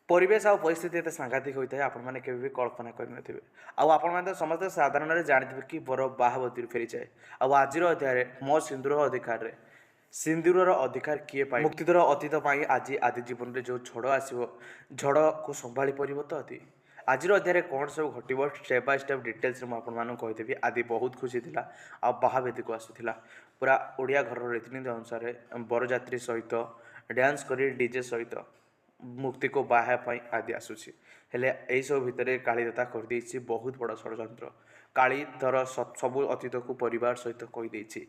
ପରିବେଶ ଆଉ ପରିସ୍ଥିତି ଏତେ ସାଂଘାତିକ ହୋଇଥାଏ ଆପଣମାନେ କେବେ ବି କଳ୍ପନା କରିନଥିବେ। ଆଉ ଆପଣମାନେ ତ ସମସ୍ତେ ସାଧାରଣରେ ଜାଣିଥିବେ କି ବର ବାହାବତୀରୁ ଫେରିଯାଏ। ଆଉ ଆଜିର ଅଧ୍ୟାୟରେ ମୋ ସିନ୍ଦୁର ଅଧିକାରରେ ସିନ୍ଦୁରର ଅଧିକାର କିଏ ପାଇବ? ମୁକ୍ତିର ଅତୀତ ପାଇଁ ଆଜି ଆଦି ଜୀବନରେ ଯେଉଁ ଝଡ଼ ଆସିବ, ଝଡ଼କୁ ସମ୍ଭାଳି ପାରିବ ତ ଆଦି? ଆଜିର ଅଧ୍ୟାୟରେ କ'ଣ ସବୁ ଘଟିବ ଷ୍ଟେପ୍ ବାଇ ଷ୍ଟେପ୍ ଡିଟେଲ୍ସରେ ମୁଁ ଆପଣମାନଙ୍କୁ କହିଦେବି। ଆଦି ବହୁତ ଖୁସି ଥିଲା ଆଉ ବାହାବେଦୀକୁ ଆସିଥିଲା। ପୁରା ଓଡ଼ିଆ ଘରର ରୀତିନୀତି ଅନୁସାରେ ବରଯାତ୍ରୀ ସହିତ ଡ୍ୟାନ୍ସ କରି ଡିଜେ ସହିତ ମୁକ୍ତିକୁ ବାହା ପାଇଁ ଆଦି ଆସୁଛି। ହେଲେ ଏହିସବୁ ଭିତରେ କାଳିଦାତା କରିଦେଇଛି ବହୁତ ବଡ଼ ଷଡ଼ଯନ୍ତ୍ର। କାଳି ତର ସବୁ ଅତୀତକୁ ପରିବାର ସହିତ କହିଦେଇଛି।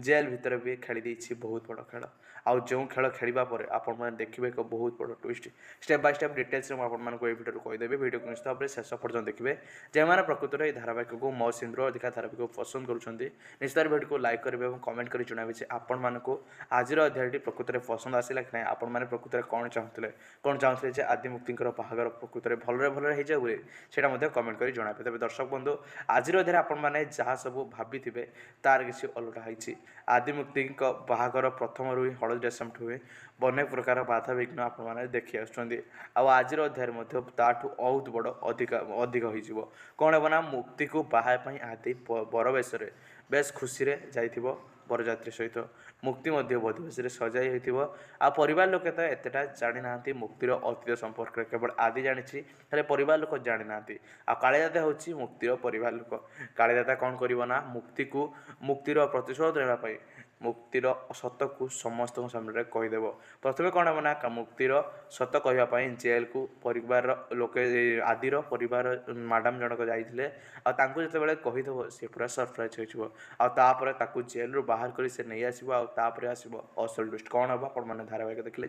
ଜେଲ୍ ଭିତରେ ବି ଖେଳି ଦେଇଛି ବହୁତ ବଡ଼ ଖେଳ। ଆଉ ଯେଉଁ ଖେଳ ଖେଳିବା ପରେ ଆପଣମାନେ ଦେଖିବେ ଏକ ବହୁତ ବଡ଼ ଟୁଇଷ୍ଟ। ଷ୍ଟେପ୍ ବାଇ ଷ୍ଟେପ୍ ଡିଟେଲ୍ସରେ ମୁଁ ଆପଣମାନଙ୍କୁ ଏହି ଭିଡ଼ିଓରୁ କହିଦେବି। ଭିଡ଼ିଓକୁ ନିଶ୍ଚିତ ଭାବରେ ଶେଷ ପର୍ଯ୍ୟନ୍ତ ଦେଖିବେ। ଯେଉଁମାନେ ପ୍ରକୃତରେ ଏହି ଧାରାବାହିକକୁ ମୋ ସିନ୍ଦୁର ଅଧିକାର ଧାରାବାହିକକୁ ପସନ୍ଦ କରୁଛନ୍ତି ନିଶ୍ଚିତ ଭିଡ଼ିଓକୁ ଲାଇକ୍ କରିବେ ଏବଂ କମେଣ୍ଟ କରି ଜଣାଇବେ ଯେ ଆପଣମାନଙ୍କୁ ଆଜିର ଅଧ୍ୟାୟଟି ପ୍ରକୃତରେ ପସନ୍ଦ ଆସିଲା କି ନାହିଁ। ଆପଣମାନେ ପ୍ରକୃତରେ କ'ଣ ଚାହୁଁଥିଲେ ଯେ ଆଦିମୁକ୍ତିଙ୍କର ବାହାଘର ପ୍ରକୃତରେ ଭଲରେ ହେଇଯାଉ ବୋଲି ସେଇଟା ମଧ୍ୟ କମେଣ୍ଟ କରି ଜଣାଇବେ। ତେବେ ଦର୍ଶକ ବନ୍ଧୁ ଆଜିର ଅଧ୍ୟାୟରେ ଆପଣମାନେ ଯାହା ସବୁ ଭାବିଥିବେ ତାର କିଛି ଅଲଗା ହେଇଛି। ଆଦିମୁକ୍ତିଙ୍କ ବାହାଘର ପ୍ରଥମରୁ ହିଁ ହଳଦୀ ରେଶମଠୁ ହୁଏ। ଅନେକ ପ୍ରକାର ବାଧାବିଘ୍ନ ଆପଣମାନେ ଦେଖି ଆସୁଛନ୍ତି। ଆଉ ଆଜିର ଅଧ୍ୟାୟରେ ମଧ୍ୟ ତାଠୁ ବହୁତ ବଡ଼ ଅଧିକ ହେଇଯିବ। କ'ଣ ହେବ ନା ମୁକ୍ତିକୁ ବାହା ପାଇଁ ଆଦି ବର ବେଶରେ ବେଶ ଖୁସିରେ ଯାଇଥିବ ବରଯାତ୍ରୀ ସହିତ। ମୁକ୍ତି ମଧ୍ୟ ବଧବେଶରେ ସଜାଇ ହୋଇଥିବ। ଆଉ ପରିବାର ଲୋକେ ତ ଏତେଟା ଜାଣିନାହାନ୍ତି ମୁକ୍ତିର ଅତୀତ ସମ୍ପର୍କରେ, କେବଳ ଆଦି ଜାଣିଛି ହେଲେ ପରିବାର ଲୋକ ଜାଣିନାହାନ୍ତି। ଆଉ କାଳିଦାତା ହେଉଛି ମୁକ୍ତିର ପରିବାର ଲୋକ। କାଳିଦାତା କ'ଣ କରିବ ନା ମୁକ୍ତିର ପ୍ରତିଶୋଧ ନେବା ପାଇଁ ମୁକ୍ତିର ସତକୁ ସମସ୍ତଙ୍କ ସାମ୍ନାରେ କହିଦେବ। ପ୍ରଥମେ କ'ଣ ହେବ ନା ମୁକ୍ତିର ସତ କହିବା ପାଇଁ ଜେଲକୁ ପରିବାରର ଲୋକେ ଆଦିର ପରିବାର ମ୍ୟାଡ଼ାମ୍ ଜଣକ ଯାଇଥିଲେ। ଆଉ ତାଙ୍କୁ ଯେତେବେଳେ କହିଦେବ ସେ ପୁରା ସରପ୍ରାଇଜ୍ ହୋଇଯିବ। ଆଉ ତାପରେ ତାକୁ ଜେଲରୁ ବାହାର କରି ସେ ନେଇ ଆସିବ। ଆଉ ତାପରେ ଆସିବ ଅସଲ ଟ୍ୱିଷ୍ଟ। କ'ଣ ହେବ ଆପଣମାନେ ଧାରାବାହିକ ଦେଖିଲେ